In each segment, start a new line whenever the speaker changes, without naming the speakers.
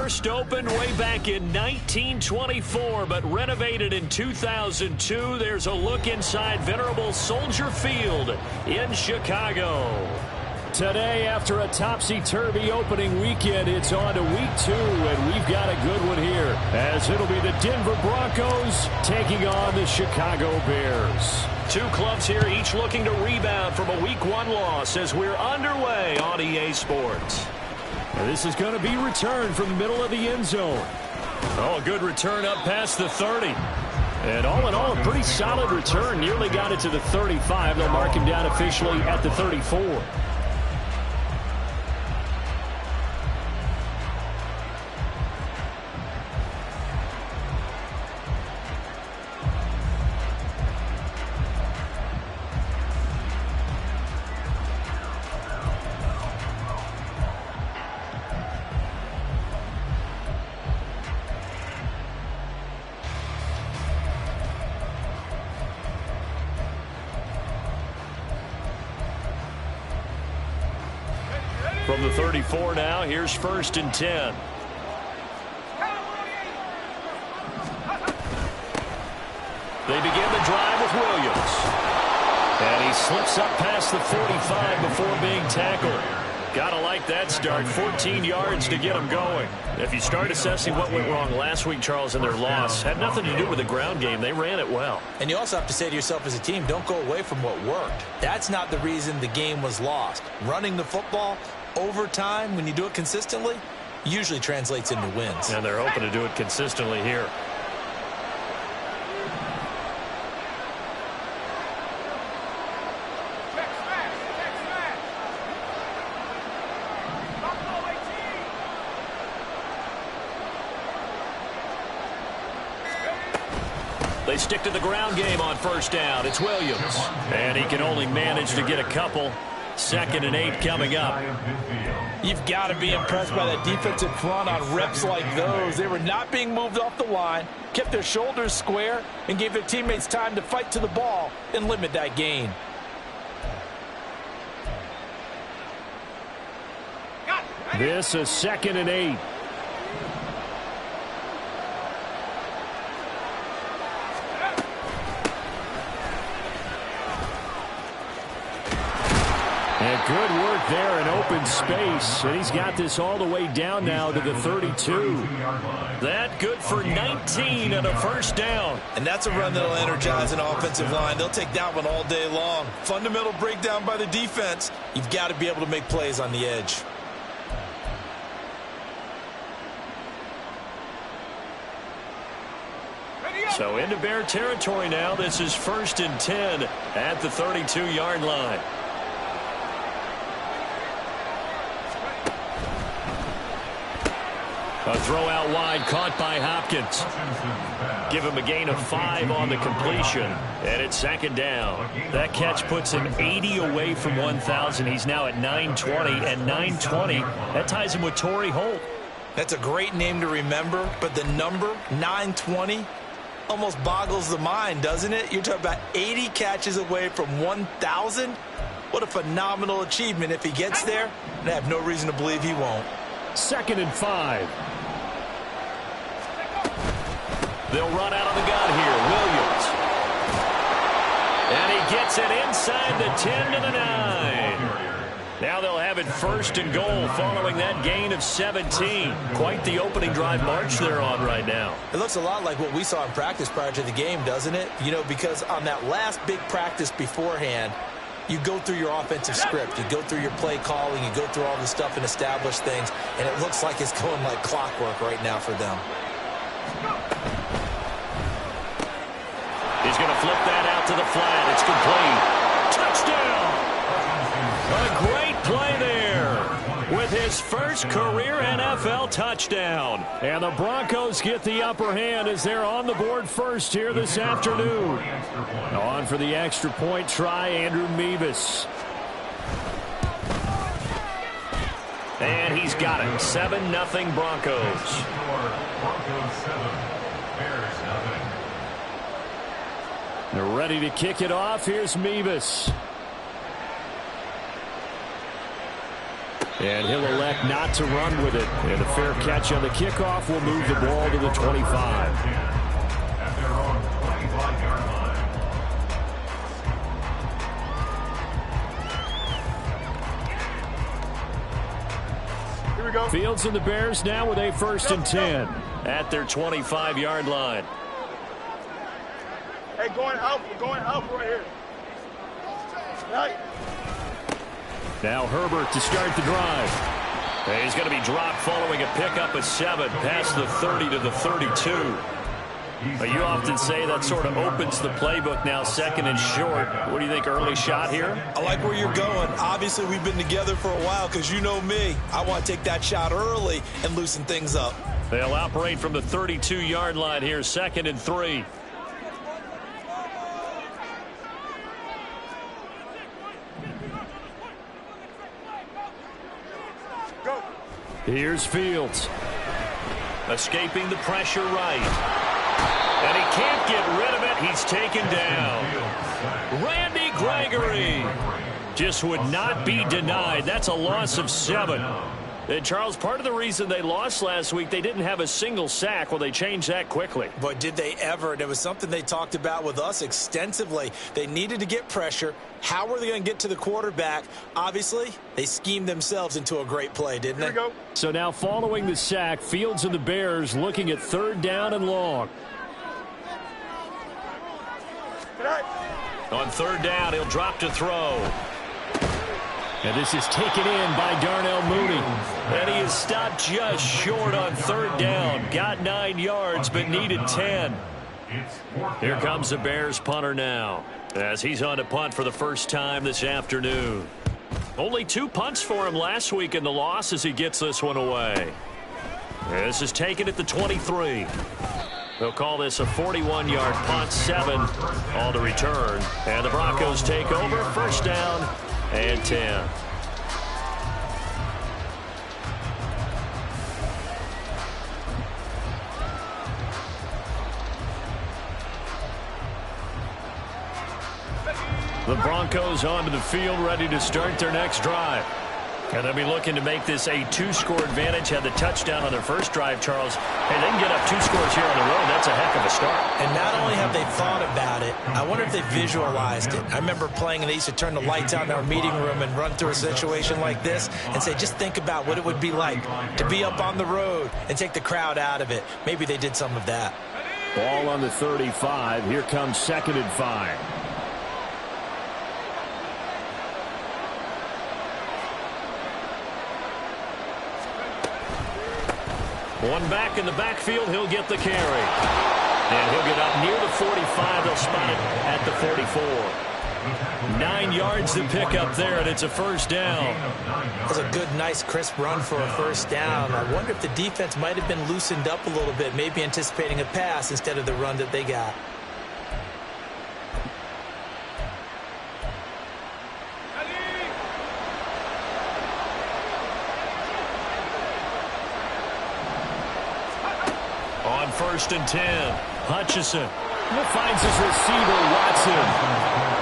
first opened way back in 1924, but renovated in 2002. There's a look inside venerable Soldier Field in Chicago. Today, after a topsy-turvy opening weekend, it's on to week 2, and we've got a good one here, as it'll be the Denver Broncos taking on the Chicago Bears. Two clubs here, each looking to rebound from a week 1 loss as we're underway on EA Sports. Now, this is going to be returned from the middle of the end zone. Oh, a good return up past the 30. And all in all, a pretty solid return. Nearly got it to the 35. They'll mark him down officially at the 34. From the 34 now, here's 1st and 10. They begin the drive with Williams. And he slips up past the 45 before being tackled. Gotta like that start. 14 yards to get him going. If you start assessing what went wrong last week, Charles, in their loss, had nothing to do with the ground game. They ran it well.
And you also have to say to yourself as a team, don't go away from what worked. That's not the reason the game was lost. Running the football over time, when you do it consistently, usually translates into wins.
And they're hoping to do it consistently here. They stick to the ground game on 1st down. It's Williams. And he can only manage to get a couple. 2nd and 8 coming up.
You've got to be impressed by that defensive front on reps like those. They were not being moved off the line, kept their shoulders square, and gave their teammates time to fight to the ball and limit that gain.
This is 2nd and 8. And good work there in open space. And he's got this all the way down now to the 32. That good for 19 and a 1st down.
And that's a run that'll energize an offensive line. They'll take that one all day long. Fundamental breakdown by the defense. You've got to be able to make plays on the edge.
So into Bear territory now. This is 1st and 10 at the 32-yard line. A throw out wide caught by Hopkins. Give him a gain of 5 on the completion. And it's 2nd down. That catch puts him 80 away from 1,000. He's now at 920. And 920, that ties him with Torrey Holt.
That's a great name to remember, but the number, 920, almost boggles the mind, doesn't it? You're talking about 80 catches away from 1,000. What a phenomenal achievement if he gets there, and I have no reason to believe he won't.
2nd and 5. They'll run out of the gun here. Williams. And he gets it inside the 10 to the 9. Now they'll have it 1st and goal following that gain of 17. Quite the opening drive march they're on right now.
It looks a lot like what we saw in practice prior to the game, doesn't it? You know, because on that last big practice beforehand, you go through your offensive script. You go through your play calling. You go through all the stuff and establish things. And it looks like it's going like clockwork right now for them.
He's going to flip that out to the flat. It's complete. Touchdown! A great play there with his first career NFL touchdown. And the Broncos get the upper hand as they're on the board first here this afternoon. On for the extra point try, Andrew Mevis. And he's got it. 7-0 Broncos. They're ready to kick it off. Here's Mevis. And he'll elect not to run with it. And a fair catch on the kickoff will move the ball to the 25.
Here we go.
Fields and the Bears now with a 1st and 10 at their 25-yard line.
Hey, going up. We're going up right here. Right.
Now Herbert to start the drive. He's going to be dropped following a pickup of 7 past the 30 to the 32. You often say that sort of opens the playbook now, 2nd and short. What do you think, early shot here?
I like where you're going. Obviously, we've been together for a while because you know me. I want to take that shot early and loosen things up.
They'll operate from the 32-yard line here, 2nd and 3.
Go.
Here's Fields. Escaping the pressure right. And he can't get rid of it. He's taken down. Randy Gregory just would not be denied. That's a loss of 7. And Charles, part of the reason they lost last week, they didn't have a single sack. Well, they changed that quickly.
But did they ever? And it was something they talked about with us extensively. They needed to get pressure. How were they going to get to the quarterback? Obviously, they schemed themselves into a great play, didn't they?
Here we go.
So now following the sack, Fields and the Bears looking at 3rd down and long.
Good night.
On 3rd down, he'll drop to throw. And this is taken in by Darnell Mooney. And he is stopped just short on 3rd down. Got 9 yards, but needed 10. Here comes the Bears punter now, as he's on to punt for the first time this afternoon. Only 2 punts for him last week in the loss as he gets this one away. This is taken at the 23. They'll call this a 41-yard punt, 7 on the return. And the Broncos take over, 1st down and 10. The Broncos onto the field, ready to start their next drive. And they'll be looking to make this a 2-score advantage. Had the touchdown on their first drive, Charles. Hey, they can get up 2 scores here on the road. That's a heck of a start.
And not only have they thought about it, I wonder if they visualized it. I remember playing and they used to turn the lights out in our meeting room and run through a situation like this and say, just think about what it would be like to be up on the road and take the crowd out of it. Maybe they did some of that.
Ball on the 35. Here comes 2nd and 5. One back in the backfield, he'll get the carry. And he'll get up near the 45. They'll spot it at the 44. 9 yards to pick up there, and it's a 1st down.
That was a good, nice, crisp run for a 1st down. I wonder if the defense might have been loosened up a little bit, maybe anticipating a pass instead of the run that they got.
On 1st and 10, Hutchinson finds his receiver, Watson.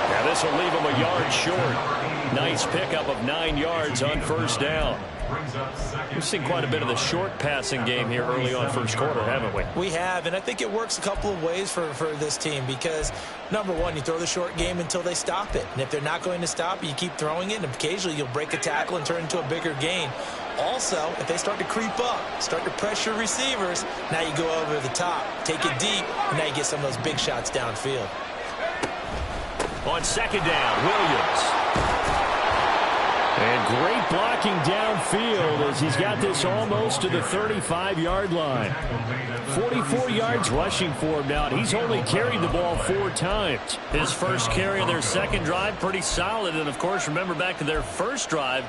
Now this will leave him a yard short. Nice pickup of 9 yards on 1st down. We've seen quite a bit of the short passing game here early on 1st quarter, haven't we?
We have, and I think it works a couple of ways for this team because, number one, you throw the short game until they stop it. And if they're not going to stop it, you keep throwing it, and occasionally you'll break a tackle and turn it into a bigger gain. Also, if they start to creep up, start to pressure receivers, now you go over the top, take it deep, and now you get some of those big shots downfield.
On 2nd down, Williams. And great blocking downfield as he's got this almost to the 35-yard line. 44 yards rushing for him now, and he's only carried the ball 4 times. His first carry of their 2nd drive, pretty solid. And, of course, remember back to their 1st drive,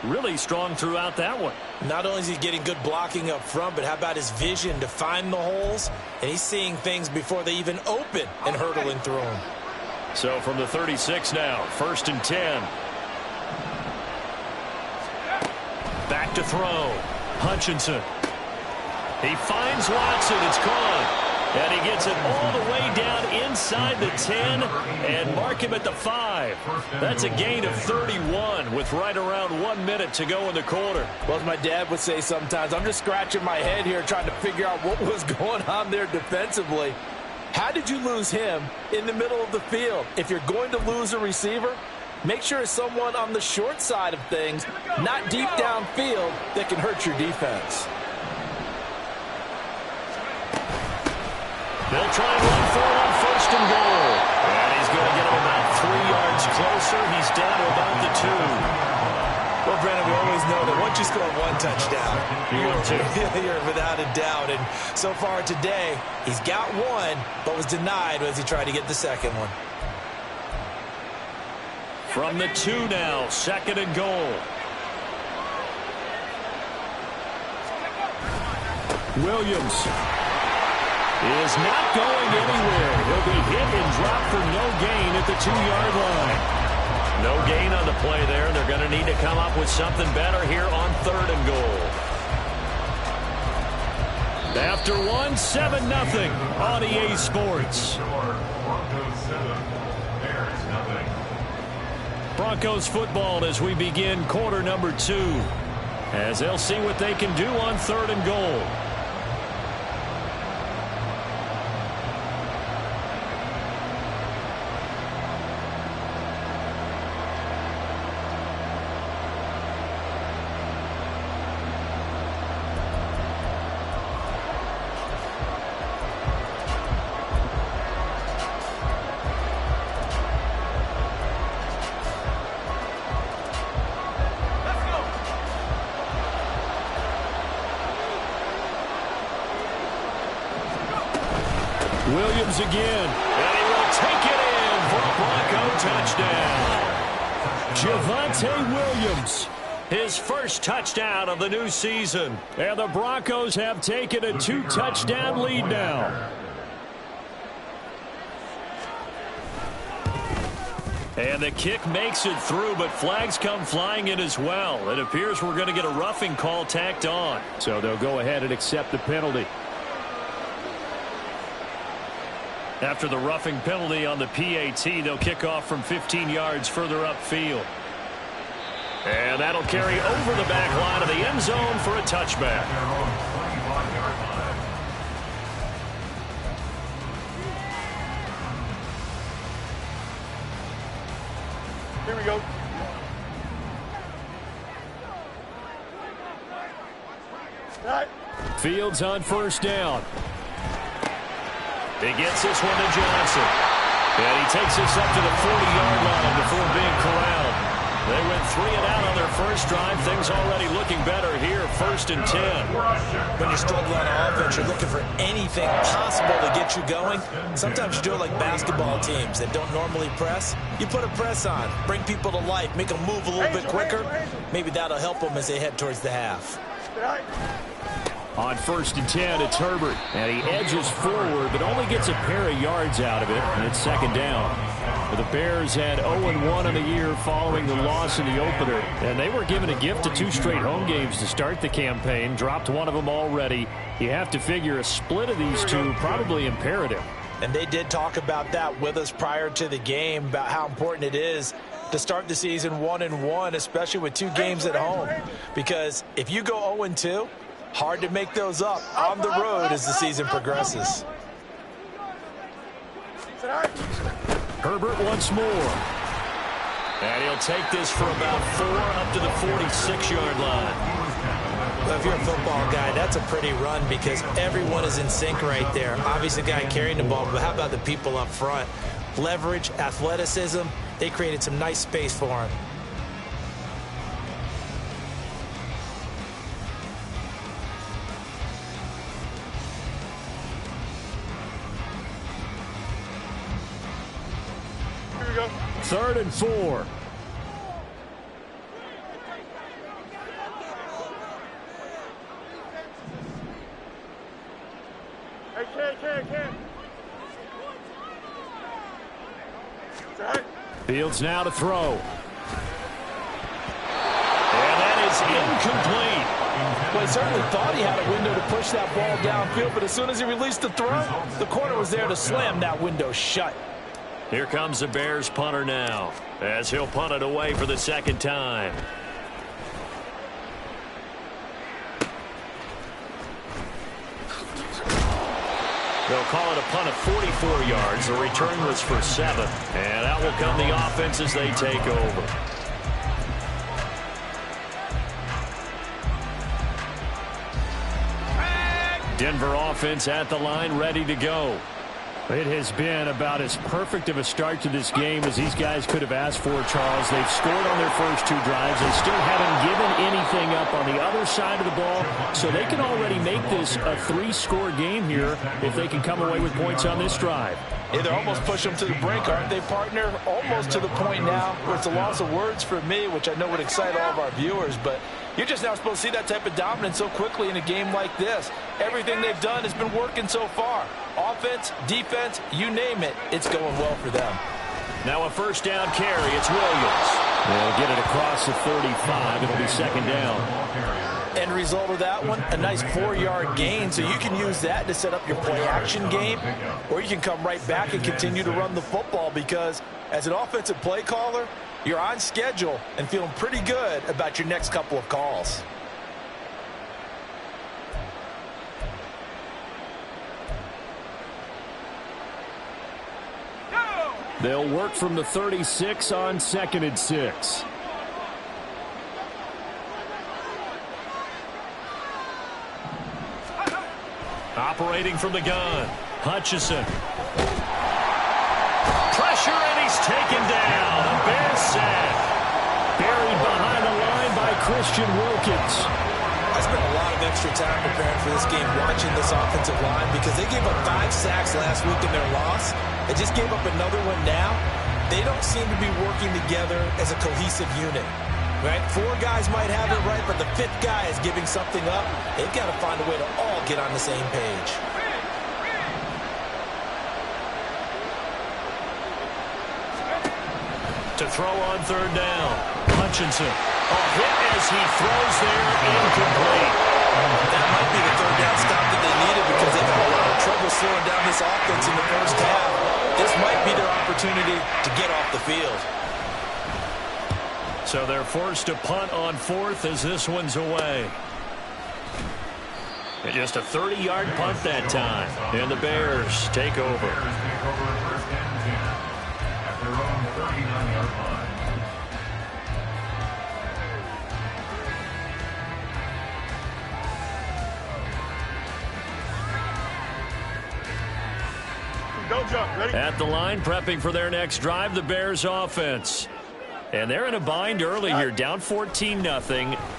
really strong throughout that one.
Not only is he getting good blocking up front, but how about his vision to find the holes? And he's seeing things before they even open and hurdling through them.
So from the 36 now, 1st and 10. Back to throw. Hutchinson. He finds Watson. It's gone. And he gets it all the way down inside the 10 and mark him at the 5. That's a gain of 31 with right around 1 minute to go in the quarter.
Well, as my dad would say sometimes, I'm just scratching my head here trying to figure out what was going on there defensively. How did you lose him in the middle of the field? If you're going to lose a receiver, make sure it's someone on the short side of things, not deep downfield, that can hurt your defense.
They'll try and run for it on 1st and goal. And he's going to get him about 3 yards closer. He's down to about the 2.
Well, Brandon, we always know that once you score 1 touchdown, you're without a doubt. And so far today, he's got 1, but was denied as he tried to get the second one.
From the 2 now, 2nd and goal. Williams is not going anywhere. He'll be hit and dropped for no gain at the 2-yard line. No gain on the play there. They're going to need to come up with something better here on 3rd and goal. After 1, 7-0 on EA Sports. Broncos football as we begin quarter number 2. As they'll see what they can do on 3rd and goal. Williams again, and he will take it in for a Bronco touchdown. Javonte Williams, his first touchdown of the new season, and the Broncos have taken a 2-touchdown lead now. And the kick makes it through, but flags come flying in as well. It appears we're going to get a roughing call tacked on, so they'll go ahead and accept the penalty. After the roughing penalty on the PAT, they'll kick off from 15 yards further upfield. And that'll carry over the back line of the end zone for a touchback.
Here we go. All right.
Fields on 1st down. He gets this one to Johnson. And he takes this up to the 40-yard line before being corralled. They went 3 and out on their first drive. Things already looking better here, 1st and 10.
When you're struggling on offense, you're looking for anything possible to get you going. Sometimes you do it like basketball teams that don't normally press. You put a press on, bring people to life, make them move a little bit quicker. Maybe that'll help them as they head towards the half.
On 1st and 10, it's Herbert. And he edges forward, but only gets a pair of yards out of it. And it's 2nd down. The Bears had 0-1 on the year following the loss in the opener. And they were given a gift of 2 straight home games to start the campaign. Dropped one of them already. You have to figure a split of these 2 probably imperative.
And they did talk about that with us prior to the game, about how important it is to start the season 1-1, especially with 2 games at home. Because if you go 0-2, hard to make those up on the road as the season progresses.
Herbert once more. And he'll take this for about 4 up to the 46-yard line.
Well, if you're a football guy, that's a pretty run because everyone is in sync right there. Obviously, the guy carrying the ball, but how about the people up front? Leverage, athleticism, they created some nice space for him.
Here we go.
3rd and 4.
Hey, Ken. Right.
Fields now to throw. And that is incomplete.
Well, he certainly thought he had a window to push that ball downfield, but as soon as he released the throw, the corner was there to slam that window shut.
Here comes the Bears punter now, as he'll punt it away for the second time. They'll call it a punt of 44 yards. The return was for 7. And out will come the offense as they take over. Denver offense at the line, ready to go.
It has been about as perfect of a start to this game as these guys could have asked for, Charles. They've scored on their first 2 drives. They still haven't given anything up on the other side of the ball, so they can already make this a 3-score game here if they can come away with points on this drive.
Yeah, they're almost pushing them to the brink, aren't they, partner? Almost to the point now where it's a loss of words for me, which I know would excite all of our viewers, but you're just not supposed to see that type of dominance so quickly in a game like this. Everything they've done has been working so far. Offense, defense, you name it, it's going well for them.
Now a first down carry. It's Williams.
They'll get it across the 35. It'll be second down.
End result of that one, a nice 4-yard gain, so you can use that to set up your play-action game, or you can come right back and continue to run the football because as an offensive play caller, you're on schedule and feeling pretty good about your next couple of calls.
They'll work from the 36 on 2nd and 6.
Operating from the gun, Hutchinson. Pressure, and he's taken down. A Bears sack.
Buried behind the line by Christian Wilkins.
I spent a lot of extra time preparing for this game watching this offensive line because they gave up 5 sacks last week in their loss. They just gave up another one now. They don't seem to be working together as a cohesive unit. Right? 4 guys might have it right, but the 5th guy is giving something up. They've got to find a way to all get on the same page.
To throw on 3rd down. Hutchinson. A hit as he throws there, incomplete.
That might be the 3rd down stop that they needed because they've had a lot of trouble slowing down this offense in the first half. This might be their opportunity to get off the field.
So they're forced to punt on 4th as this one's away. And just a 30-yard punt that time. And the Bears take over.
Don't jump. Ready?
At the line, prepping for their next drive, the Bears offense. And they're in a bind early here, down 14-0.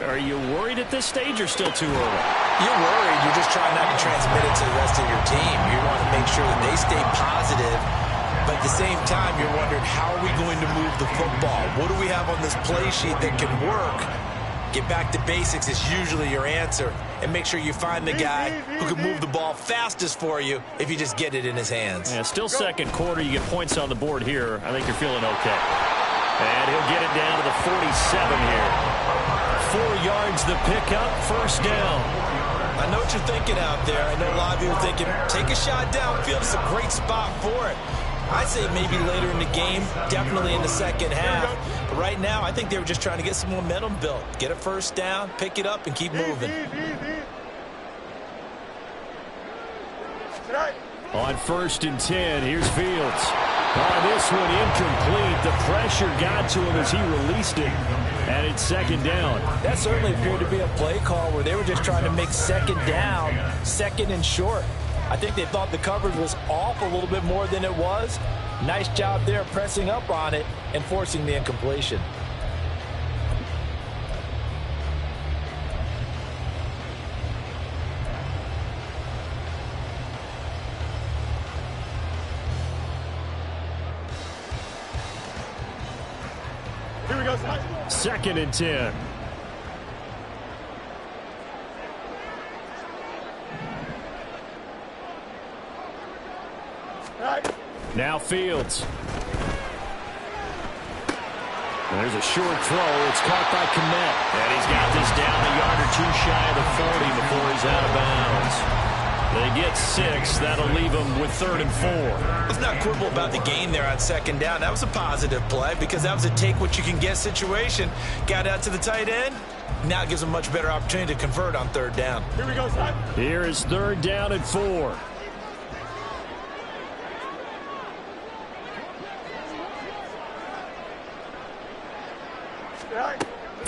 Are you worried at this stage or still too early?
You're worried. You're just trying not to transmit it to the rest of your team. You want to make sure that they stay positive. But at the same time, you're wondering, how are we going to move the football? What do we have on this play sheet that can work? Get back to basics is usually your answer. And make sure you find the guy who can move the ball fastest for you if you just get it in his hands.
Yeah, still second quarter. You get points on the board here. I think you're feeling okay. And he'll get it down to the 47 here. 4 yards the pickup, first down.
I know what you're thinking out there. I know a lot of you are thinking, take a shot downfield. It's a great spot for it. I'd say maybe later in the game, definitely in the second half. But right now, I think they were just trying to get some momentum built. Get a first down, pick it up, and keep moving.
On 1st and 10, here's Fields. This one incomplete. The pressure got to him as he released it. And it's second down.
That certainly appeared to be a play call where they were just trying to make second down, second and short. I think they thought the coverage was off a little bit more than it was. Nice job there pressing up on it and forcing the incompletion.
Here we go.
2nd and 10.
Right.
Now Fields. And there's a short throw. It's caught by Kmet. And he's got this down a yard or two shy of the 40 before he's out of bounds. They get 6. That'll leave them with 3rd and 4.
Let's not quibble about the gain there on 2nd down. That was a positive play because that was a take-what-you-can-get situation. Got out to the tight end. Now it gives them a much better opportunity to convert on 3rd down.
Here we go, son.
Here is 3rd down and 4.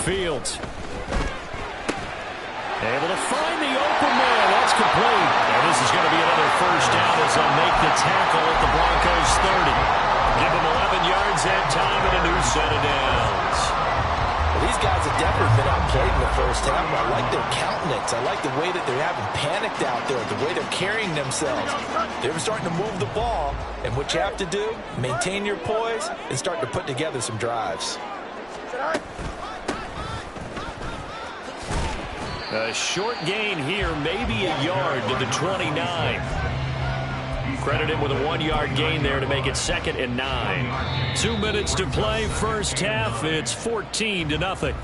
Fields. Able to find the open man. That's complete. And this is going to be another 1st down as they'll make the tackle at the Broncos 30. Give them 11 yards that time and a new set of downs.
Well, these guys have definitely been outplayed in the 1st half. I like their countenance. I like the way that they're having panicked out there, the way they're carrying themselves. They're starting to move the ball. And what you have to do, maintain your poise and start to put together some drives.
A short gain here, maybe a yard to the 29. Credit him with a 1-yard gain there to make it 2nd and 9. 2 minutes to play, 1st half. It's 14-0.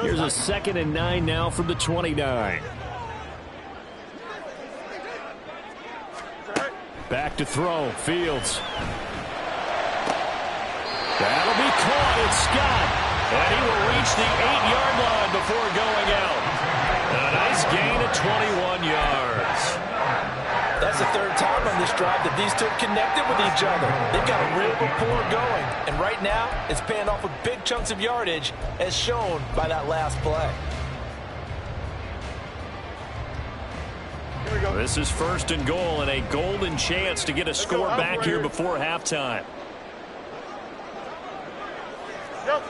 Here's a 2nd and 9 now from the 29. Back to throw. Fields. That'll be caught. It's Scott. And he will reach the 8-yard line before going out. A nice gain of 21 yards.
That's the 3rd time on this drive that these two have connected with each other. They've got a real rapport going. And right now, it's paying off with big chunks of yardage, as shown by that last play.
This is 1st and goal and a golden chance to get a score back here before halftime.
Yep.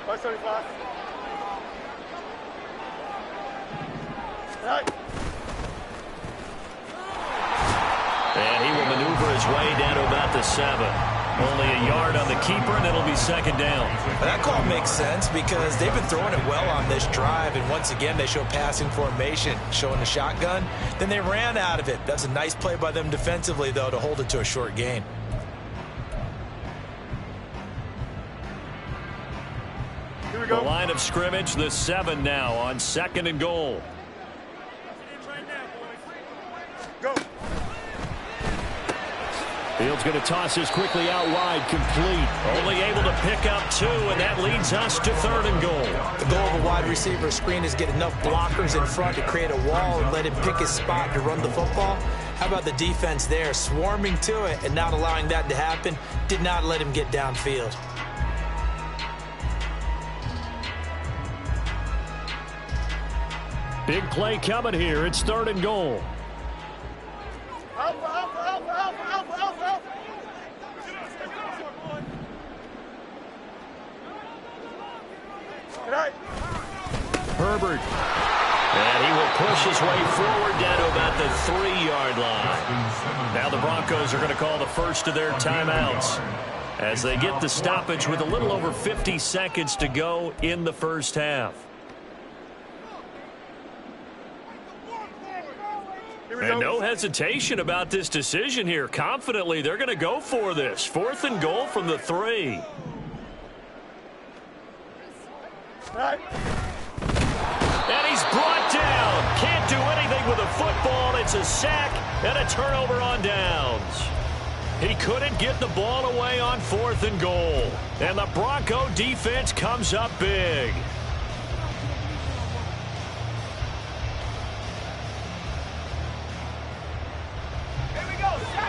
$5.75. Right.
And he will maneuver his way down to about the 7. Only a yard on the keeper, and it'll be 2nd down.
That call makes sense because they've been throwing it well on this drive, and once again, they show passing formation, showing the shotgun. Then they ran out of it. That's a nice play by them defensively, though, to hold it to a short gain.
Here we
The
go.
line of scrimmage, the 7 now on 2nd and goal.
Go.
Fields going to toss this quickly out wide, complete. Only able to pick up 2, and that leads us to 3rd and goal.
The goal of a wide receiver screen is get enough blockers in front to create a wall and let him pick his spot to run the football. How about the defense there, swarming to it and not allowing that to happen? Did not let him get downfield.
Big play coming here. It's 3rd and goal.
Alpha, alpha, alpha, alpha, alpha, alpha, alpha. Good night.
Herbert. And he will push his way forward down to about the 3-yard line. Now the Broncos are going to call the first of their timeouts as they get the stoppage with a little over 50 seconds to go in the 1st half. And no hesitation about this decision here. Confidently, they're going to go for this. 4th and goal from the 3.
Right.
And he's brought down. Can't do anything with a football. It's a sack and a turnover on downs. He couldn't get the ball away on 4th and goal. And the Bronco defense comes up big.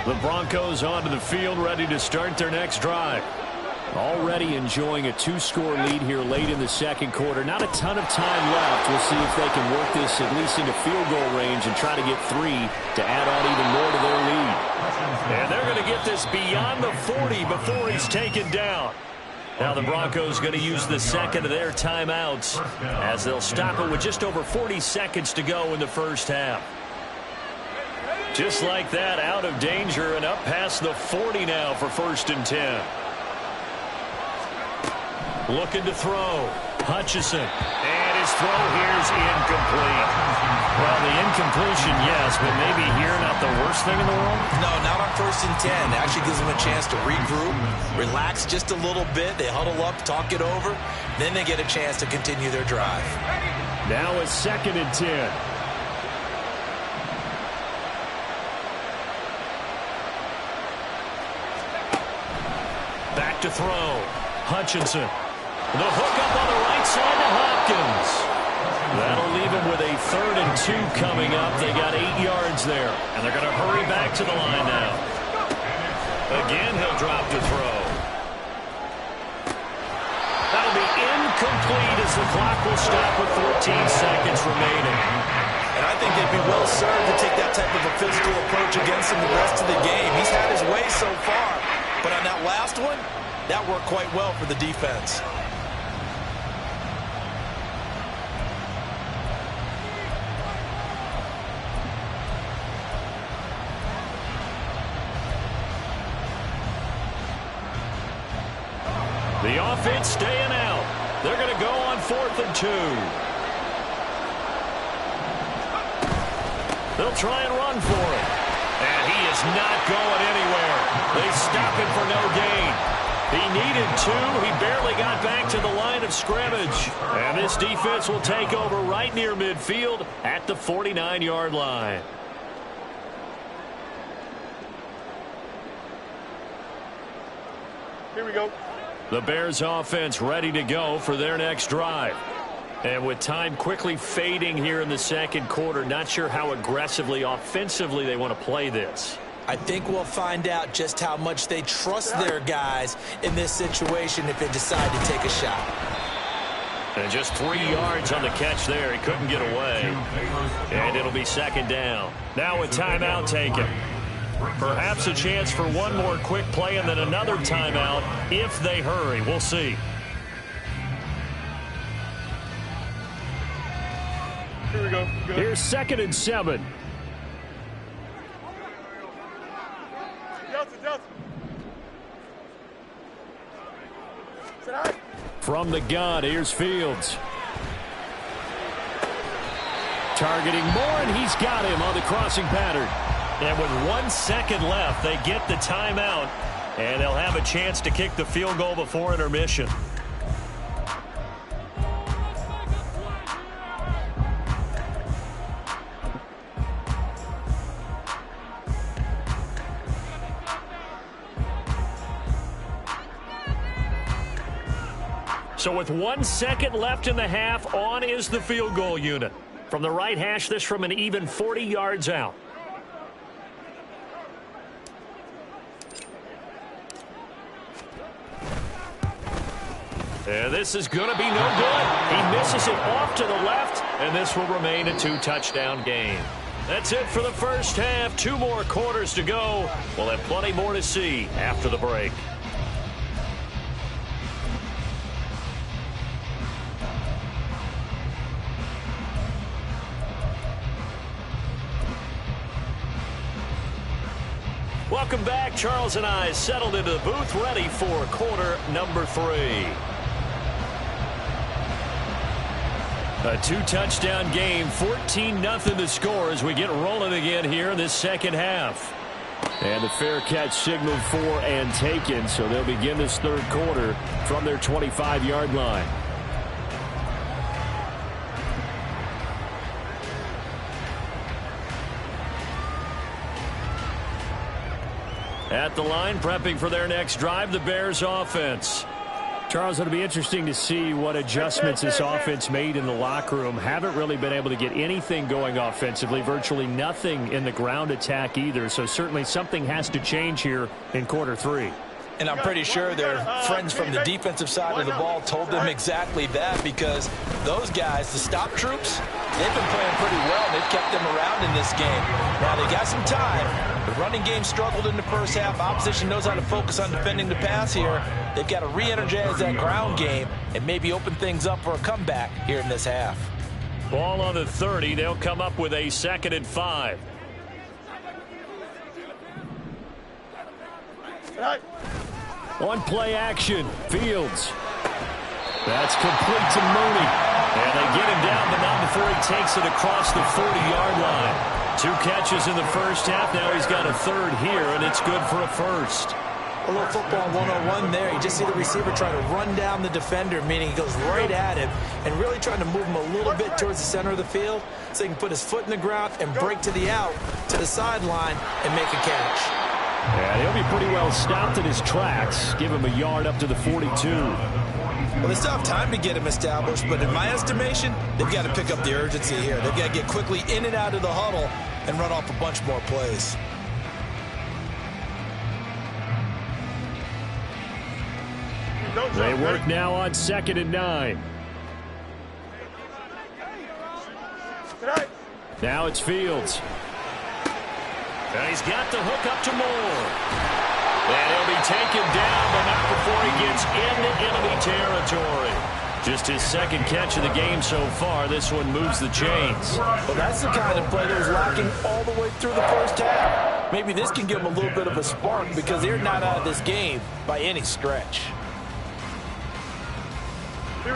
The Broncos onto the field, ready to start their next drive. Already enjoying a 2-score lead here late in the 2nd quarter. Not a ton of time left. We'll see if they can work this at least into field goal range and try to get 3 to add on even more to their lead. And they're going to get this beyond the 40 before he's taken down. Now the Broncos going to use the 2nd of their timeouts as they'll stop it with just over 40 seconds to go in the 1st half. Just like that, out of danger and up past the 40 now for 1st and 10. Looking to throw. Hutchinson. And his throw here is incomplete. Well, the incompletion, yes, but maybe here not the worst thing in the world?
No, not on 1st and 10. It actually gives them a chance to regroup, relax just a little bit. They huddle up, talk it over. Then they get a chance to continue their drive.
Now it's 2nd and 10.
Back to throw. Hutchinson. The hook up on the right side to Hopkins. That'll leave him with a 3rd and 2 coming up. They got 8 yards there, and they're going to hurry back to the line now. Again, he'll drop to throw. That'll be incomplete as the clock will stop with 14 seconds remaining.
And I think they'd be well served to take that type of a physical approach against him the rest of the game. He's had his way so far, but on that last one, that worked quite well for the defense.
The offense staying out. They're going to go on 4th and 2. They'll try and run for it. And he is not going anywhere. They stop him for no gain. He needed 2. He barely got back to the line of scrimmage. And this defense will take over right near midfield at the 49-yard line.
Here we go.
The Bears offense ready to go for their next drive. And with time quickly fading here in the 2nd quarter, not sure how aggressively, offensively they want to play this.
I think we'll find out just how much they trust their guys in this situation if they decide to take a shot.
And just 3 yards on the catch there. He couldn't get away. And it'll be 2nd down. Now with timeout taken. Perhaps a chance for one more quick play and then another timeout if they hurry. We'll see.
Here we go.
Here's 2nd and 7.
Delta. Sit high.
From the gun, here's Fields. Targeting Moore, and he's got him on the crossing pattern.
And with 1 second left, they get the timeout, and they'll have a chance to kick the field goal before intermission. So with 1 second left in the half, on is the field goal unit. From the right hash, this from an even 40 yards out. And this is going to be no good. He misses it off to the left, and this will remain a 2-touchdown game. That's it for the first half. 2 more quarters to go. We'll have plenty more to see after the break. Welcome back. Charles and I settled into the booth, ready for quarter number 3. A 2-touchdown game, 14-0 the score as we get rolling again here in this second half. And the fair catch signaled for and taken, so they'll begin this 3rd quarter from their 25-yard line. At the line, prepping for their next drive, the Bears offense. Charles, it'll be interesting to see what adjustments this offense made in the locker room. Haven't really been able to get anything going offensively, virtually nothing in the ground attack either. So certainly something has to change here in quarter 3.
And I'm pretty sure their friends from the defensive side of the ball told them exactly that, because those guys, the stop troops, they've been playing pretty well. They've kept them around in this game. Now they got some time. The running game struggled in the first half. Opposition knows how to focus on defending the pass here. They've got to re-energize that ground game and maybe open things up for a comeback here in this half.
Ball on the 30. They'll come up with a 2nd and 5. On play action, Fields.
That's complete to Mooney. And they get him down, but not before he takes it across the 40-yard line. 2 catches in the first half. Now he's got a third here, and it's good for a first.
A little football 101 there. You just see the receiver try to run down the defender, meaning he goes right at him and really trying to move him a little bit towards the center of the field so he can put his foot in the ground and break to the out, to the sideline, and make a catch.
And he'll be pretty well stopped in his tracks. Give him a yard up to the 42.
Well, they still have time to get him established, but in my estimation, they've got to pick up the urgency here. They've got to get quickly in and out of the huddle and run off a bunch more plays.
They work now on 2nd and 9. Now it's Fields.
And he's got the hook up to Moore. And he'll be taken down, but not before he gets into enemy territory. Just his 2nd catch of the game so far. This one moves the chains.
Well, that's the kind of play that was lacking all the way through the first half. Maybe this can give them a little bit of a spark because they're not out of this game by any stretch.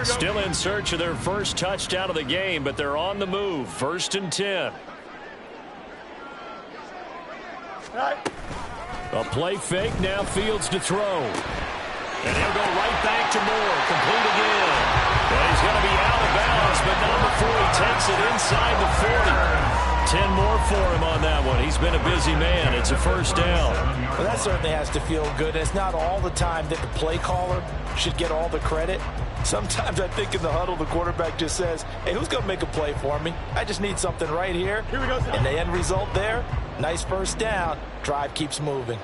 Still in search of their first touchdown of the game, but they're on the move. 1st and 10. A play fake, now Fields to throw. And he'll go right back to Moore. Complete again. And he's going to be out of bounds, but not before he takes it inside the 40. 10 more for him on that one. He's been a busy man. It's a first down.
Well, that certainly has to feel good. It's not all the time that the play caller should get all the credit. Sometimes I think in the huddle, the quarterback just says, hey, who's going to make a play for me? I just need something right here. Here we go. And the end result there, nice first down. Drive keeps moving.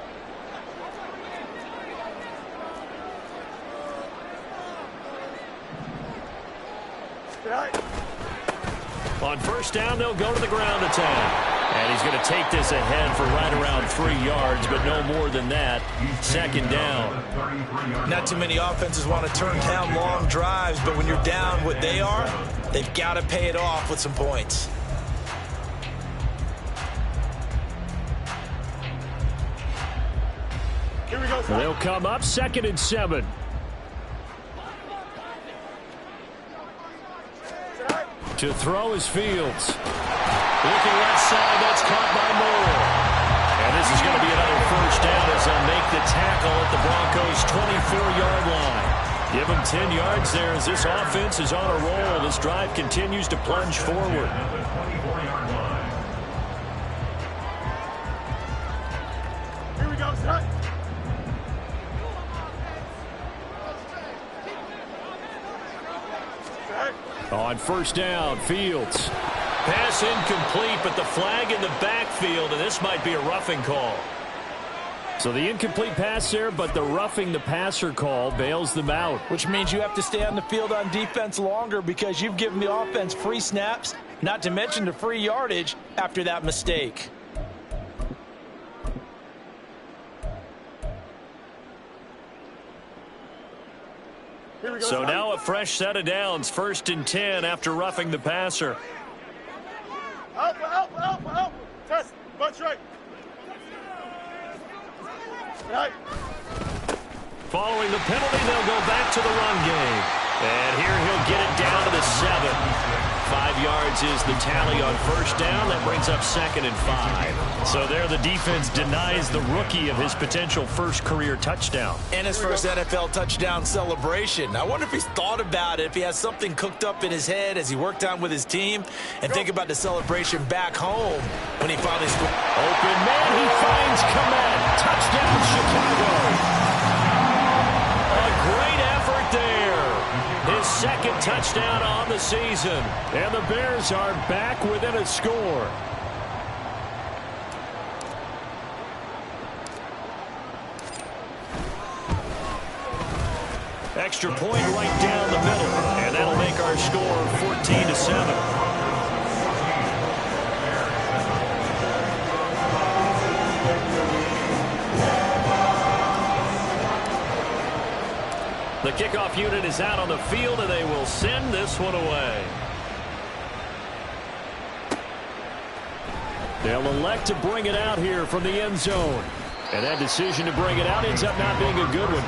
On first down, they'll go to the ground attack. And he's going to take this ahead for right around 3 yards, but no more than that. 2nd down.
Not too many offenses want to turn down long drives, but when you're down what they are, they've got to pay it off with some points.
Here we go.
They'll come up 2nd and 7. To throw is Fields.
Looking left side, that's caught by Moore. And this is going to be another first down as they'll make the tackle at the Broncos' 24-yard line. Give them 10 yards there as this offense is on a roll. This drive continues to plunge forward.
Here we go, son.
On first down, Fields.
Pass incomplete, but the flag in the backfield, and this might be a roughing call.
So the incomplete pass there, but the roughing the passer call bails them out.
Which means you have to stay on the field on defense longer because you've given the offense free snaps, not to mention the free yardage after that mistake.
So now a fresh set of downs. 1st and 10 after roughing the passer.
Alpha. Test. Bunch right. Right.
Following the penalty, they'll go back to the run game. And here he'll get it down to the 7. 5 yards is the tally on first down. That brings up 2nd and 5. So there the defense denies the rookie of his potential first career touchdown.
And his first NFL touchdown celebration. I wonder if he's thought about it, if he has something cooked up in his head as he worked on with his team, and think about the celebration back home when he finally scored.
Open man, he finds Kmet. Touchdown, Chicago.
A great effort there. His 2nd touchdown on the season.
And the Bears are back within a score.
Extra point right down the middle. And that'll make our score 14-7. The kickoff unit is out on the field, and they will send this one away.
They'll elect to bring it out here from the end zone. And that decision to bring it out ends up not being a good one.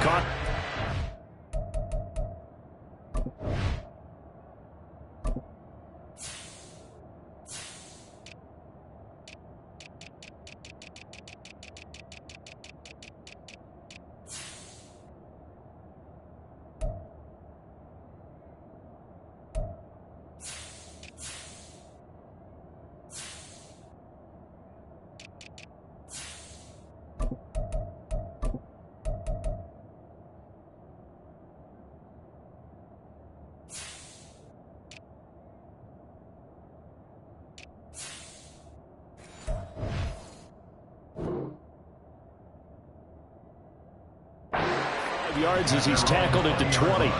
yards as he's tackled at the 20.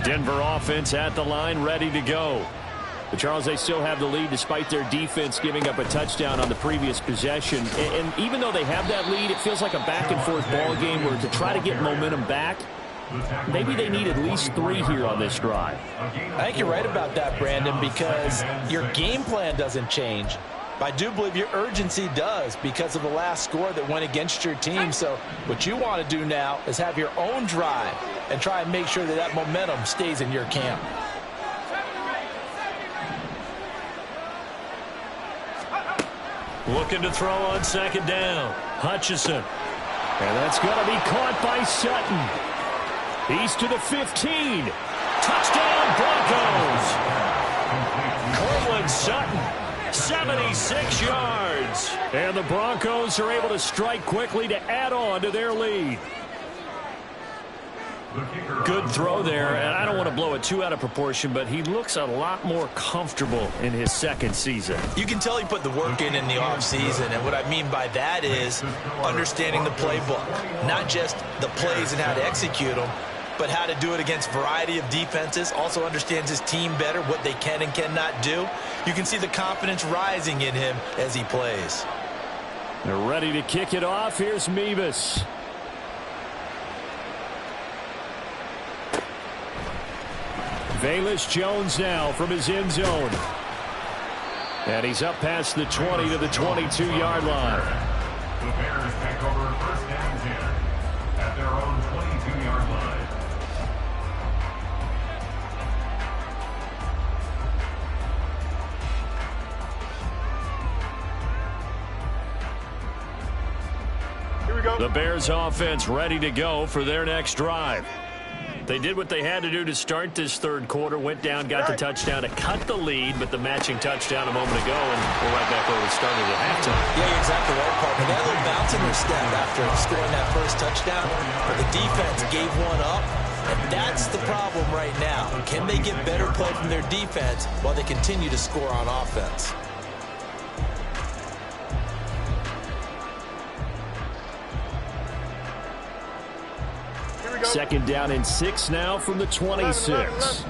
Denver offense at the line, ready to go. But Charles, they still have the lead despite their defense giving up a touchdown on the previous possession. And even though they have that lead, it feels like a back-and-forth ball game where to try to get momentum back, maybe they need at least 3 here on this drive.
I think you're right about that, Brandon, because your game plan doesn't change. But I do believe your urgency does because of the last score that went against your team. So what you want to do now is have your own drive and try and make sure that that momentum stays in your camp.
Looking to throw on second down. Hutchinson.
And that's going to be caught by Sutton. He's to the 15.
Touchdown, Broncos. Cortland Sutton, 76 yards.
And the Broncos are able to strike quickly to add on to their lead.
Good throw there, and I don't want to blow it too out of proportion, but he looks a lot more comfortable in his second season.
You can tell he put the work in the offseason, and what I mean by that is understanding the playbook, not just the plays and how to execute them, but how to do it against a variety of defenses, also understands his team better, what they can and cannot do. You can see the confidence rising in him as he plays.
They're ready to kick it off. Here's Mevis. Velus Jones now from his end zone. And he's up past the 20 to the 22-yard line.
The Bears take over first and 10 at their own 22-yard line.
Here we go.
The Bears offense ready to go for their next drive. They did what they had to do to start this third quarter, went down, got the touchdown to cut the lead, but the matching touchdown a moment ago, and we're right back where we started at halftime.
Yeah, you're exactly right, Parker. They had a little bounce in their step after scoring that first touchdown, but the defense gave one up, and that's the problem right now. Can they get better play from their defense while they continue to score on offense?
Second down and 6 now from the 26.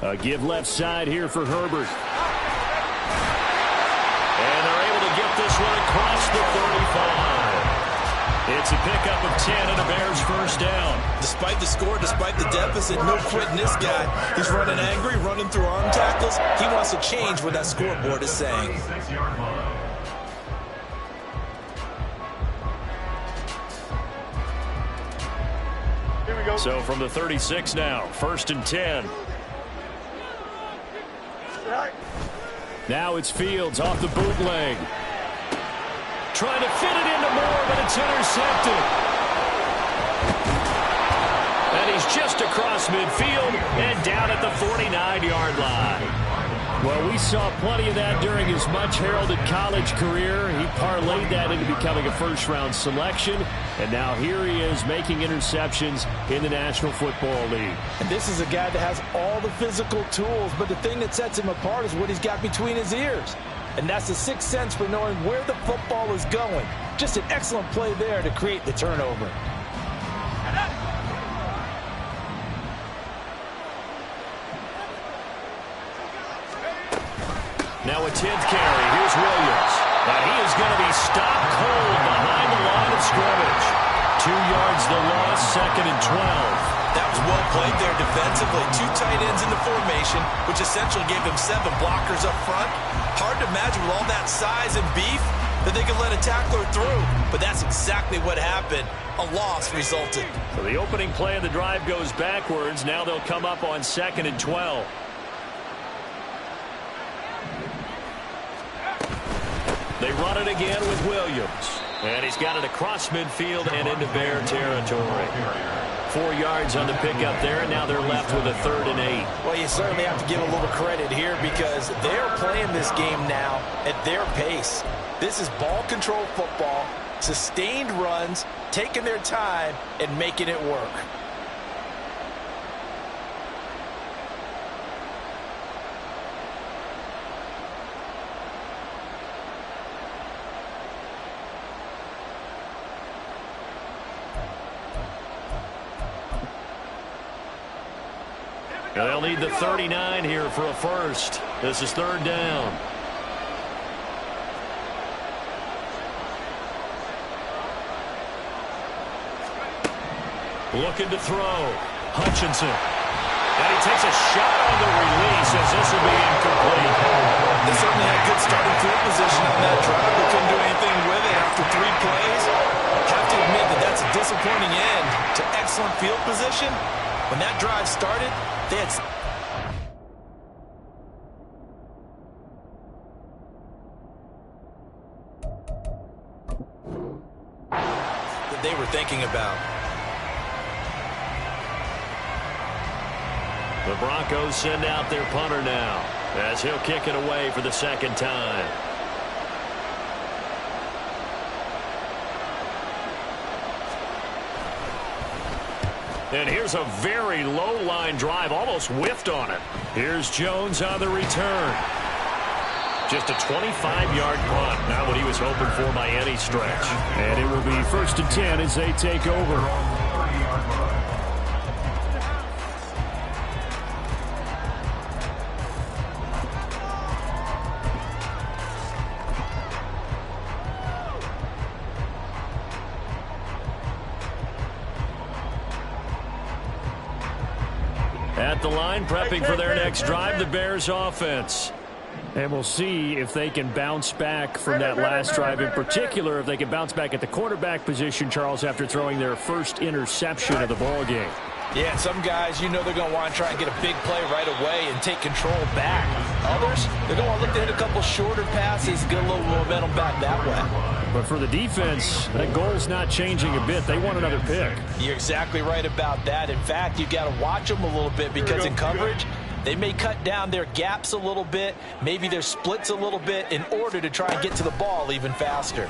A give left side here for Herbert.
And they're able to get this one across the 35. It's a pickup of 10 and a Bears first down.
Despite the score, despite the deficit, no quitting this guy. He's running angry, running through arm tackles. He wants to change what that scoreboard is saying.
6-yard line.
Here we go.
So from the 36 now, first and 10.
Right.
Now it's Fields off the bootleg.
Trying to fit it into Moore, but it's intercepted. And he's just across midfield and down at the 49-yard line.
Well, we saw plenty of that during his much-heralded college career. He parlayed that into becoming a first-round selection, and now here he is making interceptions in the National Football League.
And this is a guy that has all the physical tools, but the thing that sets him apart is what he's got between his ears. And that's the sixth sense for knowing where the football is going. Just an excellent play there to create the turnover.
Now a 10th carry. Here's Williams. And he is going to be stopped cold behind the line of scrimmage. 2 yards the loss, second and 12.
That was well played there defensively. 2 tight ends in the formation, which essentially gave him 7 blockers up front. Hard to imagine with all that size and beef that they could let a tackler through. But that's exactly what happened. A loss resulted.
So the opening play of the drive goes backwards. Now they'll come up on second and 12. They run it again with Williams. And he's got it across midfield and into Bear territory. 4 yards on the pickup there, and now they're left with a 3rd and 8.
Well, you certainly have to give a little credit here because they're playing this game now at their pace. This is ball control football, sustained runs, taking their time, and making it work.
They'll need the 39 here for a first. This is 3rd down. Looking to throw. Hutchinson. And he takes a shot on the release as this will be incomplete.
They certainly had good starting field position on that drive, but couldn't do anything with it after 3 plays. Have to admit that that's a disappointing end to excellent field position. When that drive started, they had... that they were thinking about.
The Broncos send out their punter now as he'll kick it away for the 2nd time. And here's a very low line drive, almost whiffed on it. Here's Jones on the return. Just a 25-yard punt, not what he was hoping for by any stretch.
And it will be 1st and 10 as they take over.
At the line, prepping for their next drive, the Bears offense.
And we'll see if they can bounce back from that last drive, in particular if they can bounce back at the quarterback position, Charles, after throwing their first interception of the ballgame.
Yeah, and some guys, you know they're going to want to try and get a big play right away and take control back. Others, they're going to look to hit a couple shorter passes, get a little momentum back that way.
But for the defense, that goal's not changing a bit. They want another pick.
You're exactly right about that. In fact, you've got to watch them a little bit because in coverage, they may cut down their gaps a little bit, maybe their splits a little bit in order to try and get to the ball even faster.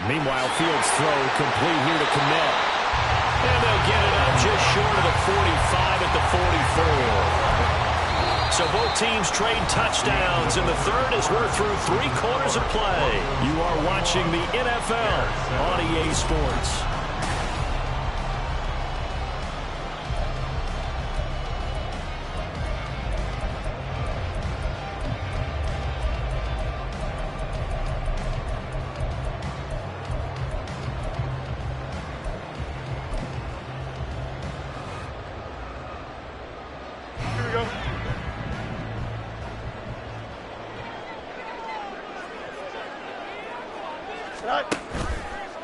Meanwhile, Fields' throw complete here to Kmet.
And they'll get it up just short of the 45 at the 44. So both teams trade touchdowns, and the third as we're through 3 quarters of play. You are watching the NFL on EA Sports.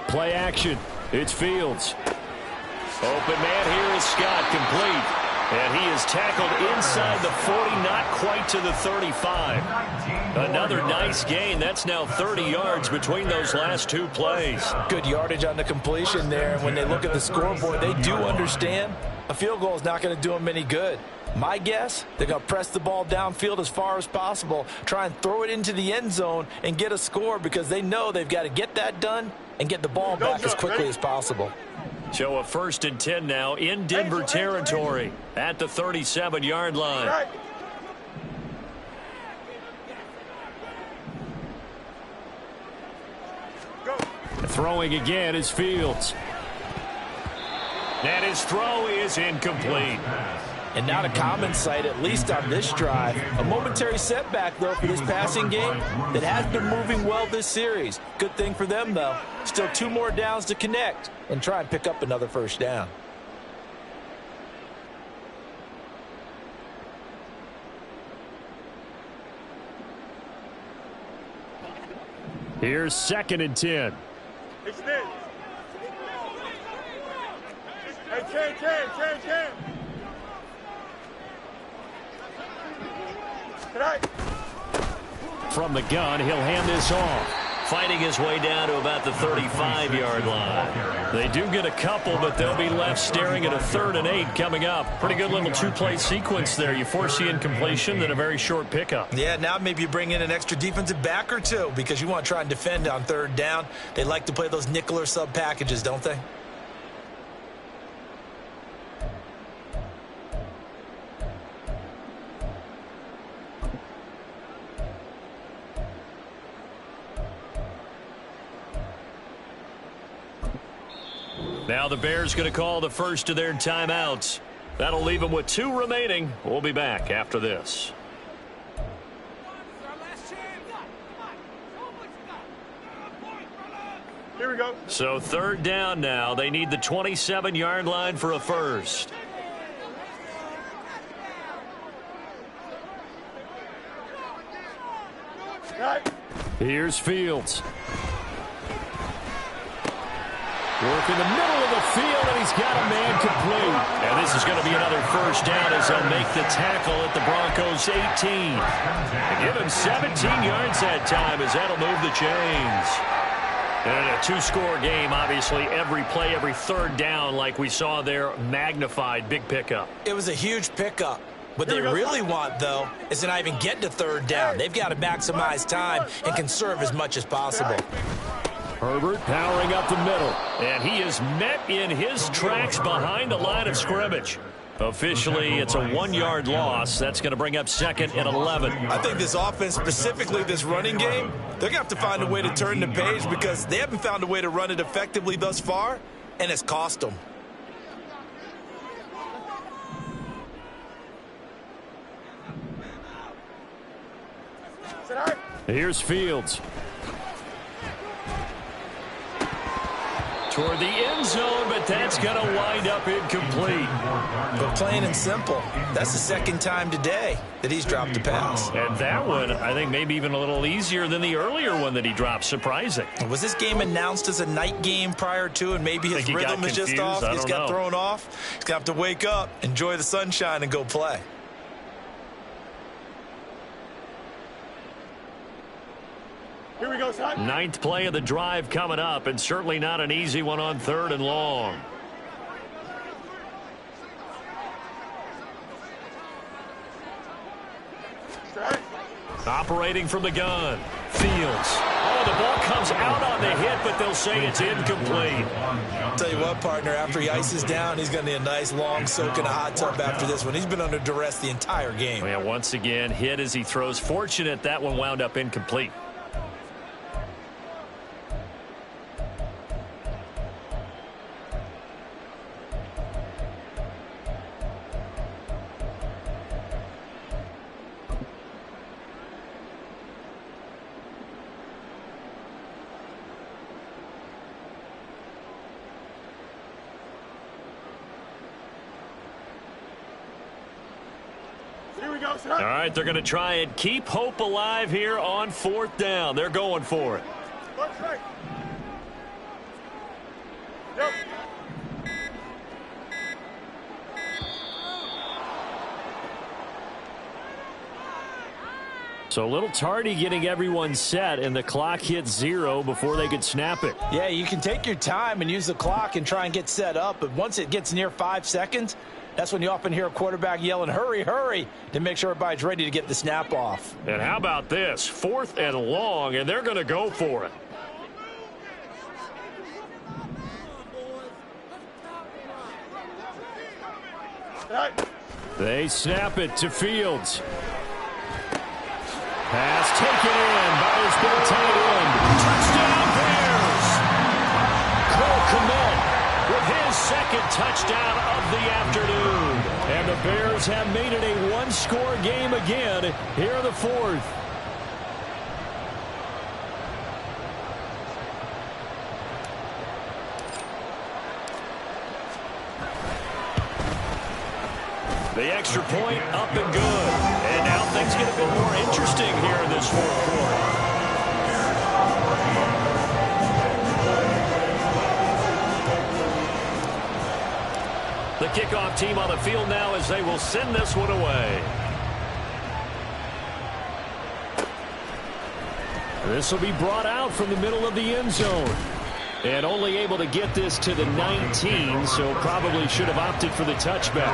Play action. It's Fields. Open man here is Scott, complete. And he is tackled inside the 40, not quite to the 35. Another nice gain. That's now 30 yards between those last 2 plays.
Good yardage on the completion there. When they look at the scoreboard, they do understand a field goal is not going to do them any good. My guess, they're going to press the ball downfield as far as possible, try and throw it into the end zone and get a score because they know they've got to get that done and get the ball back as quickly as possible.
So a 1st and 10 now in Denver territory at the 37-yard line. Throwing again is Fields. And his throw is incomplete.
And not a common sight, at least on this drive. A momentary setback, though, for this passing game that has been moving well this series. Good thing for them, though. Still 2 more downs to connect and try and pick up another 1st down.
Here's 2nd and 10.
Extend. Hey, Cam.
From the gun, he'll hand this off.
fighting his way down to about the 35-yard line. They do get a couple, but they'll be left staring at a 3rd and 8 coming up. Pretty good little two-play sequence there. You force the incompletion, then a very short pickup.
Yeah, now maybe you bring in an extra defensive back or two because you want to try and defend on 3rd down. They like to play those nickel or sub packages, don't they?
Now the Bears going to call the first of their timeouts. That'll leave them with 2 remaining. We'll be back after this.
Here we go.
So 3rd down now. They need the 27-yard line for a first. Here's Fields. Work in the middle of the field, and he's got a man complete. And this is going to be another first down as they'll make the tackle at the Broncos' 18. And give him 17 yards that time as that'll move the chains. And in a 2-score game, obviously, every play, every 3rd down, like we saw there, magnified. Big pickup.
It was a huge pickup. What they really want, though, is to not even get to 3rd down. They've got to maximize time and conserve as much as possible.
Herbert powering up the middle. And he is met in his tracks behind the line of scrimmage. Officially, it's a 1-yard loss. That's going to bring up 2nd and 11.
I think this offense, specifically this running game, they're going to have to find a way to turn the page because they haven't found a way to run it effectively thus far, and it's cost them.
Here's Fields. Toward the end zone, but that's going to wind up incomplete.
But plain and simple, that's the 2nd time today that he's dropped a pass.
And that one, I think, maybe even a little easier than the earlier one that he dropped. Surprising.
Was this game announced as a night game prior to, and maybe his rhythm is just off? He's got thrown off. He's going to have to wake up, enjoy the sunshine, and go play.
Here we go, son.
9th play of the drive coming up, and certainly not an easy one on 3rd and long. Operating from the gun. Fields. Oh, the ball comes out on the hit, but they'll say it's incomplete.
I'll tell you what, partner, after he ices down, he's going to need a nice long soak in a hot tub after this one. He's been under duress the entire game.
Yeah, once again, hit as he throws. Fortunate that one wound up incomplete. All right, they're going to try and keep hope alive here on 4th down. They're going for it.
Yep.
So a little tardy getting everyone set, and the clock hit 0 before they could snap it.
Yeah, you can take your time and use the clock and try and get set up, but once it gets near 5 seconds, that's when you often hear a quarterback yelling, hurry, hurry, to make sure everybody's ready to get the snap off.
And how about this? 4th and long, and they're going to go for it. They snap it to Fields. Pass taken in by his big tight end. Touchdown Bears! Cole Kmet with his 2nd touchdown of the afternoon. And the Bears have made it a 1-score game again here in the 4th. The extra point up and good. And now things get a bit more interesting here in this 4th quarter. The kickoff team on the field now as they will send this one away.
This will be brought out from the middle of the end zone. And only able to get this to the 19, so probably should have opted for the touchback.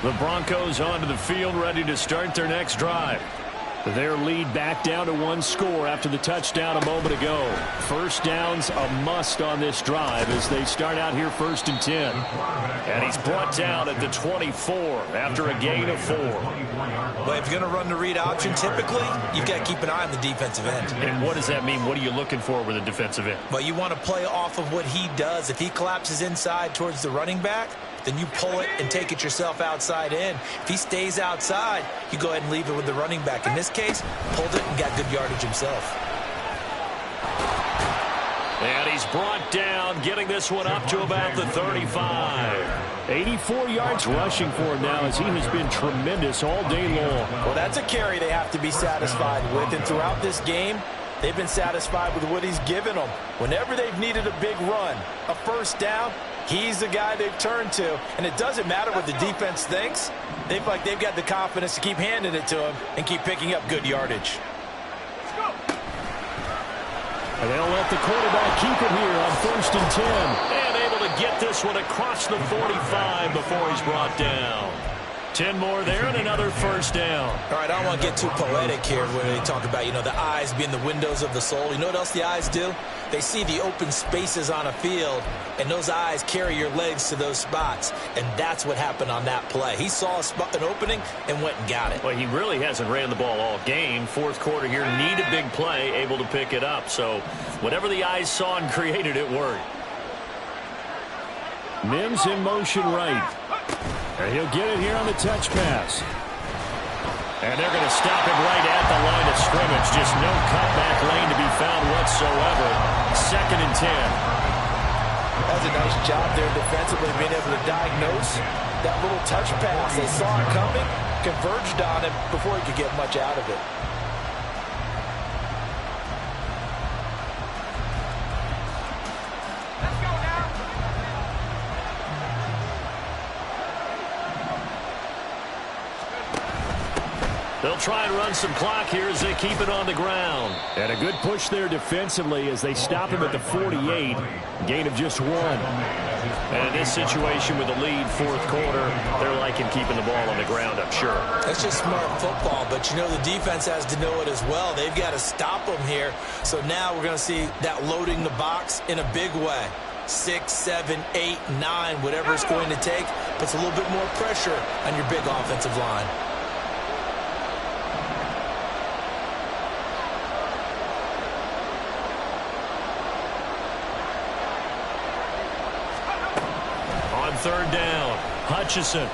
The Broncos onto the field, ready to start their next drive. Their lead back down to 1 score after the touchdown a moment ago. First down's a must on this drive as they start out here 1st and 10. And he's brought down at the 24 after a gain of 4.
Well, if you're going to run the read option, typically, you've got to keep an eye on the defensive end.
And what does that mean? What are you looking for with a defensive end?
Well, you want to play off of what he does. If he collapses inside towards the running back, then you pull it and take it yourself outside in. If he stays outside, you go ahead and leave it with the running back. In this case, pulled it and got good yardage himself.
And he's brought down, getting this one up to about the 35.
84 yards rushing for him now as he has been tremendous all day long.
Well, that's a carry they have to be satisfied with. And throughout this game, they've been satisfied with what he's given them. Whenever they've needed a big run, a first down, he's the guy they've turned to. And it doesn't matter what the defense thinks. They feel like they've got the confidence to keep handing it to him and keep picking up good yardage.
And they'll let the quarterback keep it here on 1st and 10.
And able to get this one across the 45 before he's brought down. 10 more there and another first down.
All right, I don't want to get too poetic here when they talk about, the eyes being the windows of the soul. You know what else the eyes do? They see the open spaces on a field, and those eyes carry your legs to those spots. And that's what happened on that play. He saw an opening and went and got it.
Well, he really hasn't ran the ball all game. 4th quarter here, need a big play, able to pick it up. So whatever the eyes saw and created, it worked.
Mims in motion right. And he'll get it here on the touch pass.
And they're going to stop him right at the line of scrimmage. Just no cutback lane to be found whatsoever. 2nd and 10.
That's a nice job there defensively, being able to diagnose that little touch pass. They saw it coming, converged on him before he could get much out of it.
They'll try and run some clock here as they keep it on the ground.
And a good push there defensively as they stop him at the 48. Gain of just 1.
And in this situation with the lead 4th quarter, they're liking keeping the ball on the ground, I'm sure.
That's just smart football, but the defense has to know it as well. They've got to stop them here. So now we're going to see that loading the box in a big way. 6, 7, 8, 9, whatever it's going to take, puts a little bit more pressure on your big offensive line.
On 3rd down, Hutchinson.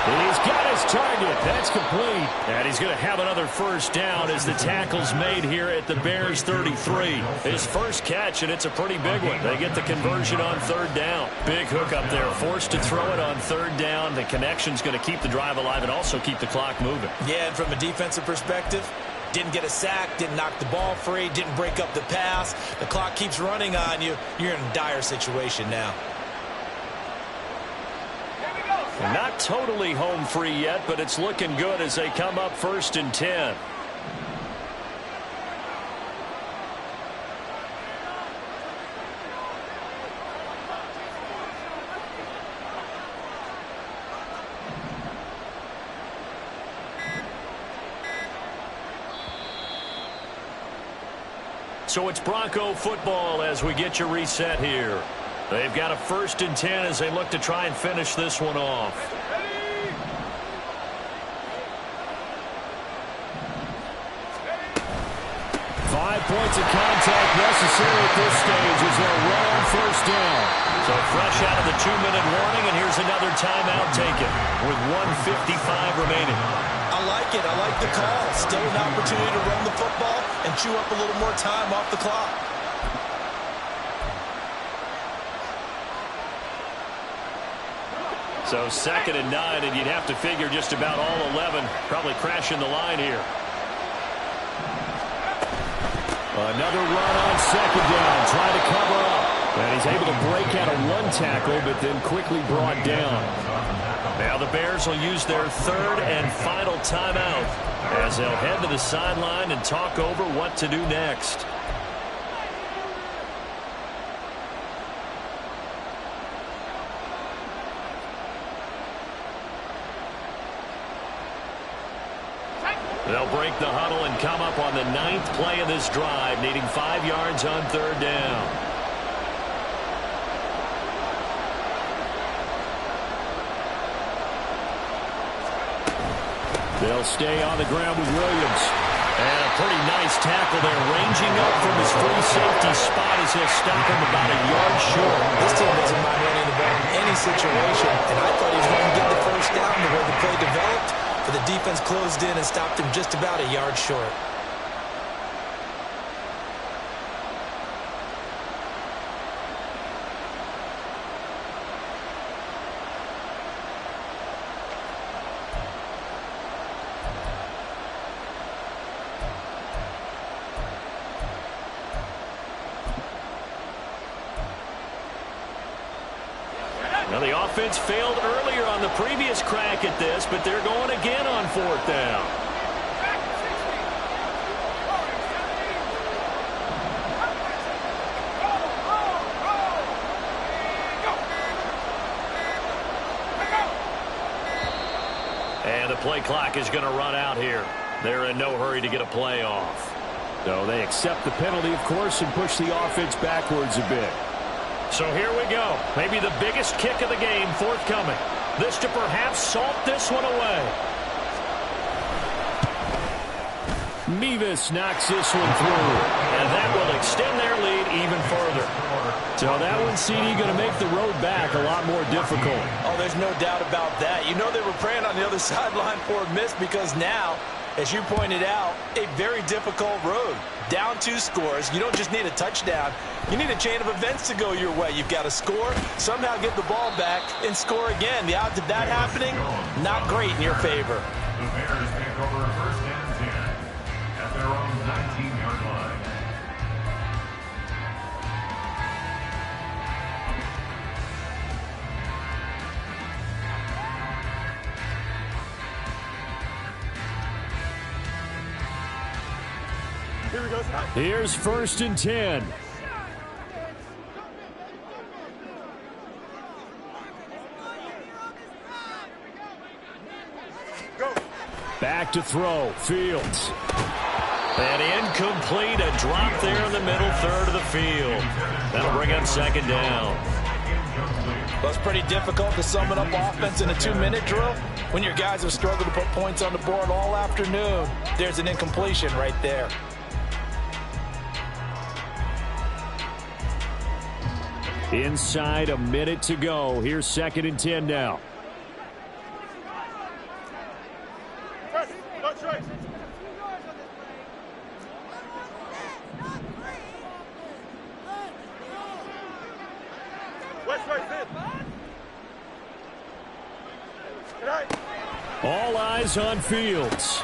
He's got his target. That's complete. And he's going to have another first down as the tackle's made here at the Bears 33. His first catch, and it's a pretty big one. They get the conversion on 3rd down. Big hook up there. Forced to throw it on 3rd down. The connection's going to keep the drive alive and also keep the clock moving.
Yeah, and from a defensive perspective, didn't get a sack, didn't knock the ball free, didn't break up the pass. The clock keeps running on you. You're in a dire situation now.
Not totally home free yet, but it's looking good as they come up 1st and 10. So it's Bronco football as we get you reset here. They've got a 1st and 10 as they look to try and finish this one off.
5 points of contact necessary at this stage as they'll run on 1st down.
So fresh out of the 2-minute warning, and here's another timeout taken with 1:55 remaining.
I like it. I like the call. Still an opportunity to run the football and chew up a little more time off the clock.
So 2nd and 9, and you'd have to figure just about all 11 probably crashing the line here.
Another run on 2nd down. Try to cover up. And he's able to break out of one tackle, but then quickly brought down.
Now the Bears will use their third and final timeout as they'll head to the sideline and talk over what to do next. They'll break the huddle and come up on the 9th play of this drive, needing 5 yards on third down.
They'll stay on the ground with Williams.
And a pretty nice tackle there, ranging up from his free safety spot as he'll stop him about a yard short.
This team doesn't mind running the ball in any situation, and I thought he was going to get the first down the way the play developed. But the defense closed in and stopped him just about a yard short.
Now the offense failed earlier on the previous crack at this, but they're going again on 4th down. And the play clock is going to run out here. They're in no hurry to get a play off.
So they accept the penalty, of course, and push the offense backwards a bit.
So here we go. Maybe the biggest kick of the game forthcoming. This to perhaps salt this one away.
Mevis knocks this one through.
And that will extend their lead even further.
So that one, CD, going to make the road back a lot more difficult.
Oh, there's no doubt about that. You know they were praying on the other sideline for a miss because now, as you pointed out, a very difficult road. Down 2 scores. You don't just need a touchdown. You need a chain of events to go your way. You've got to score, somehow get the ball back, and score again. The odds of that happening, not great in your favor.
The Bears take over first and 10 at their own 19-yard line.
Here we go.
Here's 1st and 10. Back to throw. Fields.
And incomplete. A drop there in the middle third of the field. That'll bring up 2nd down.
Well, it's pretty difficult to sum it up offense in a 2-minute drill when your guys have struggled to put points on the board all afternoon. There's an incompletion right there.
Inside a minute to go. Here's 2nd and 10 now. All eyes on Fields.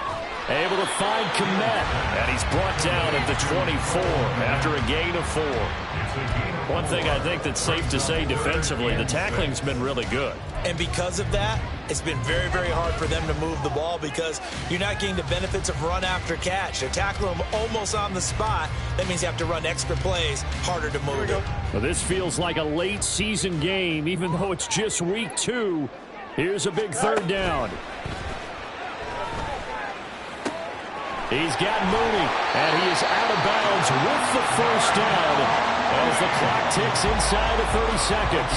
Able to find Kmet. And he's brought down at the 24 after a gain of 4. One thing I think that's safe to say defensively, the tackling's been really good.
And because of that, it's been very, very hard for them to move the ball because you're not getting the benefits of run after catch. They're tackling them almost on the spot. That means you have to run extra plays, harder to move it.
Well, this feels like a late season game, even though it's just week 2. Here's a big 3rd down. He's got Mooney, and he is out of bounds with the 1st down as the clock ticks inside of 30 seconds.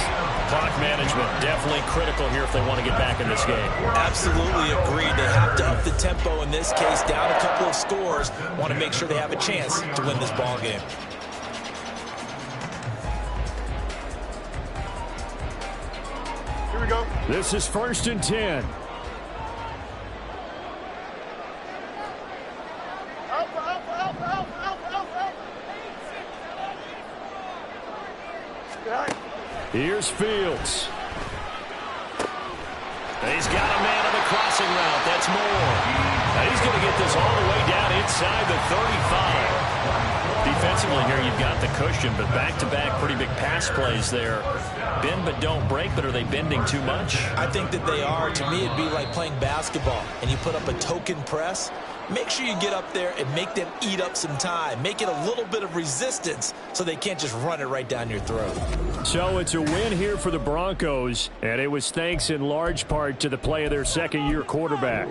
Clock management definitely critical here if they want to get back in this game.
Absolutely agreed. They have to up the tempo in this case, down a couple of scores. Want to make sure they have a chance to win this ball game.
Here we go.
This is 1st and 10. Here's Fields.
He's got a man on the crossing route. That's Moore. And he's going to get this all the way down inside the 35.
Defensively here, you've got the cushion, but back-to-back pretty big pass plays there. Bend but don't break, but are they bending too much?
I think that they are. To me, it'd be like playing basketball, and you put up a token press. Make sure you get up there and make them eat up some time. Make it a little bit of resistance so they can't just run it right down your throat.
So it's a win here for the Broncos, and it was thanks in large part to the play of their second-year quarterback.